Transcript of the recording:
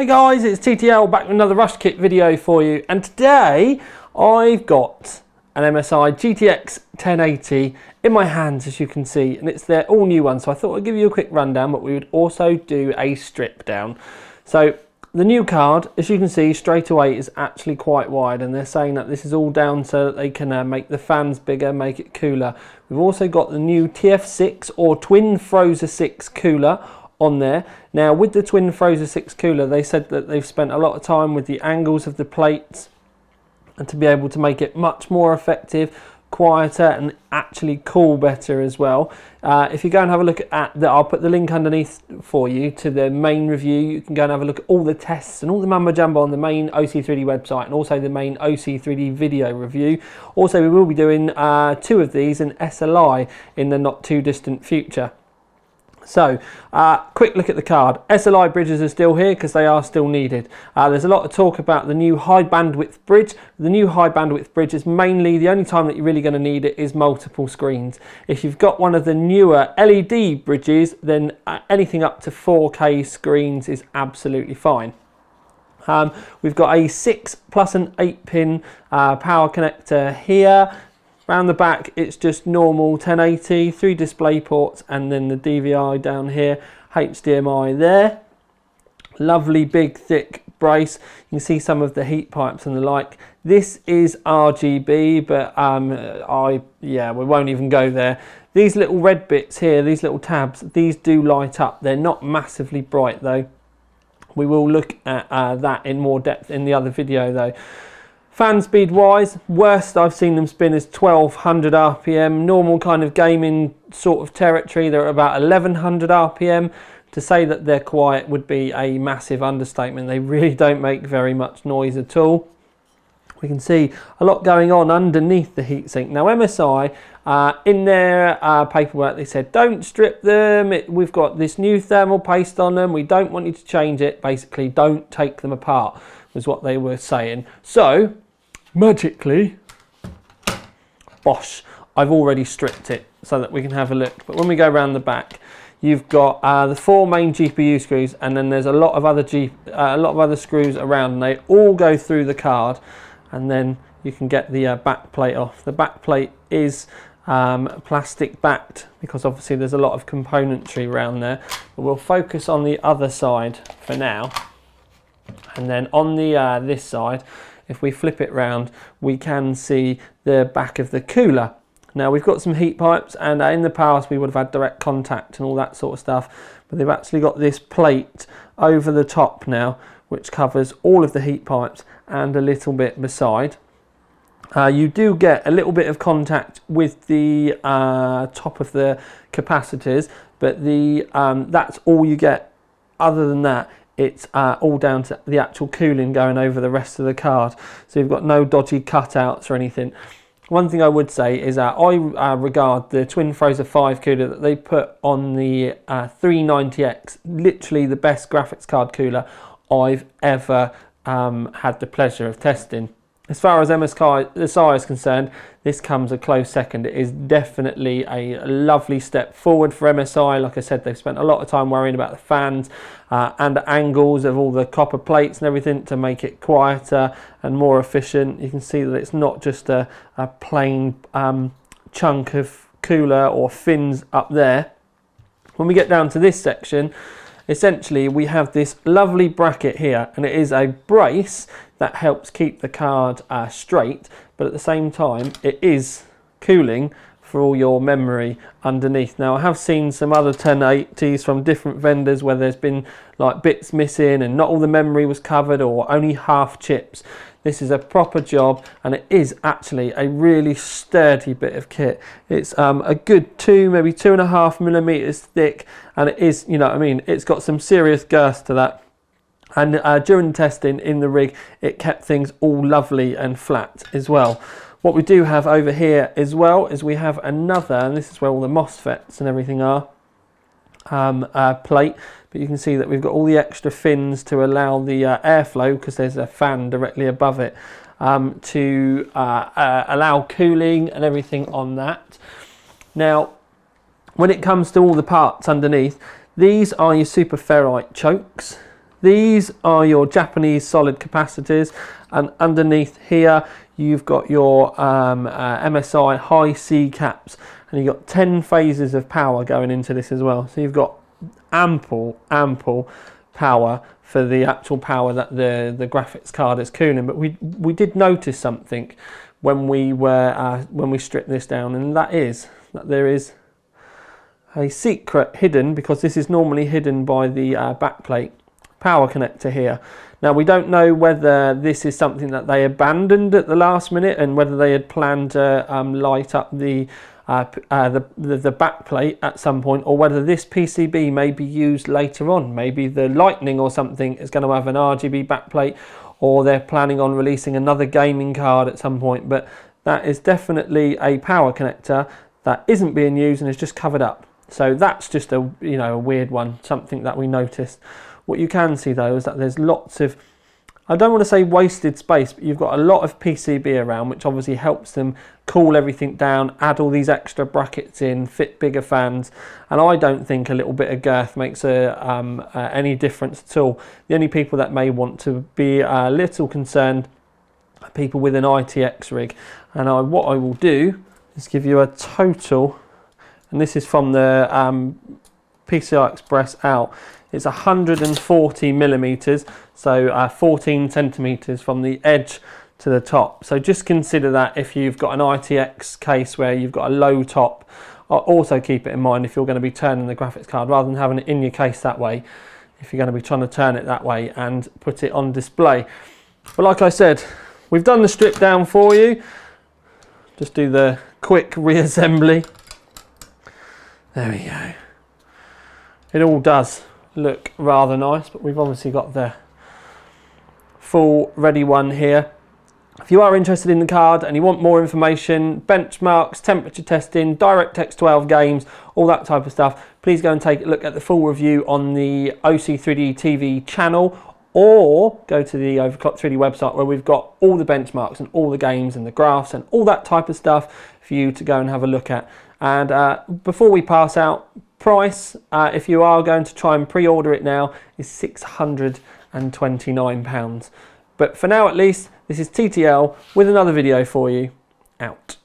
guys, it's TTL back with another Rush Kit video for you, and today I've got an MSI GTX1080 in my hands, as you can see, and it's their all new one, so I thought I'd give you a quick rundown, but we would also do a strip down. So the new card, as you can see straight away, is actually quite wide, and they're saying that this is all down so that they can make the fans bigger, make it cooler. We've also got the new TF6 or Twin Frozer 6 cooler on there. Now with the Twin Frozer 6 cooler, they said that they've spent a lot of time with the angles of the plates and to be able to make it much more effective, quieter, and actually cool better as well. If you go and have a look at that, I'll put the link underneath for you to the main review. You can go and have a look at all the tests and all the mumbo jumbo on the main OC3D website, and also the main OC3D video review. Also, we will be doing 2 of these in SLI in the not too distant future. So, quick look at the card. Sli Bridges are still here because they are still needed. There's a lot of talk about the new high bandwidth bridge. The new high bandwidth bridge is mainly, the only time that you're really going to need it is multiple screens. If you've got one of the newer LED bridges, then anything up to 4K screens is absolutely fine. We've got a 6 plus an 8 pin power connector here. Around the back, it's just normal 1080, 3 display ports, and then the DVI down here, HDMI there. Lovely big thick brace. You can see some of the heat pipes and the like. This is RGB, but we won't even go there. These little red bits here, these little tabs, these do light up. They're not massively bright though. We will look at that in more depth in the other video though. Fan speed wise, worst I've seen them spin is 1200 RPM. Normal kind of gaming sort of territory, they're at about 1100 RPM. To say that they're quiet would be a massive understatement. They really don't make very much noise at all. We can see a lot going on underneath the heatsink. Now MSI, in their paperwork, they said don't strip them. We've got this new thermal paste on them. We don't want you to change it. Basically, don't take them apart was what they were saying. So magically, bosh, I've already stripped it so that we can have a look. But when we go around the back, you've got the 4 main GPU screws, and then there's a lot of other screws around, and they all go through the card, and then you can get the back plate off. The back plate is plastic backed because obviously there's a lot of componentry around there, but we'll focus on the other side for now. And then on the this side, if we flip it round, we can see the back of the cooler. Now we've got some heat pipes, and in the past we would have had direct contact and all that sort of stuff, but they've actually got this plate over the top now which covers all of the heat pipes and a little bit beside. You do get a little bit of contact with the top of the capacitors, but that's all you get. Other than that, it's all down to the actual cooling going over the rest of the card. So you've got no dodgy cutouts or anything. One thing I would say is that I regard the Twin Frozer 5 cooler that they put on the 390X literally the best graphics card cooler I've ever had the pleasure of testing. As far as MSI is concerned, this comes a close second. It is definitely a lovely step forward for MSI. Like I said, they've spent a lot of time worrying about the fans and the angles of all the copper plates and everything to make it quieter and more efficient. You can see that it's not just a plain chunk of cooler or fins up there. When we get down to this section, essentially we have this lovely bracket here, and it is a brace that helps keep the card straight, but at the same time it is cooling for all your memory underneath. Now I have seen some other 1080s from different vendors where there's been like bits missing and not all the memory was covered or only half chips. This is a proper job, and it is actually a really sturdy bit of kit. It's a good 2, maybe 2.5 millimeters thick, and it is, you know what I mean, it's got some serious girth to that. And during testing in the rig, it kept things all lovely and flat as well. What we do have over here as well is we have another, and this is where all the MOSFETs and everything are, plate. But you can see that we've got all the extra fins to allow the airflow, because there's a fan directly above it, to allow cooling and everything on that. Now, when it comes to all the parts underneath, these are your super ferrite chokes. These are your Japanese solid capacitors, and underneath here you've got your MSI high C caps, and you've got 10 phases of power going into this as well. So you've got ample power for the actual power that the graphics card is cooling. But we did notice something when we stripped this down, and that is that there is a secret hidden, because this is normally hidden by the backplate power connector here. Now we don't know whether this is something that they abandoned at the last minute, and whether they had planned to light up the backplate at some point, or whether this PCB may be used later on. Maybe the Lightning or something is going to have an RGB backplate, or they're planning on releasing another gaming card at some point. But that is definitely a power connector that isn't being used and is just covered up. So that's just a weird one, something that we noticed. What you can see though is that there's lots of, I don't want to say wasted space, but you've got a lot of PCB around, which obviously helps them cool everything down, add all these extra brackets in, fit bigger fans. And I don't think a little bit of girth makes any difference at all. The only people that may want to be a little concerned are people with an ITX rig. And what I will do is give you a total, and this is from the PCI Express out. It's 140 millimeters, so 14 centimeters from the edge to the top. So just consider that if you've got an ITX case where you've got a low top. Also keep it in mind if you're going to be turning the graphics card, rather than having it in your case that way, if you're going to be trying to turn it that way and put it on display. But like I said, we've done the strip down for you. Just do the quick reassembly. There we go. It all does look rather nice, but we've obviously got the full ready one here. If you are interested in the card and you want more information, benchmarks, temperature testing, DirectX 12 games, all that type of stuff, please go and take a look at the full review on the OC3D TV channel, or go to the Overclock 3D website, where we've got all the benchmarks and all the games and the graphs and all that type of stuff for you to go and have a look at. And before we pass out, price, if you are going to try and pre-order it now, is £629. But for now at least, this is TTL with another video for you. Out.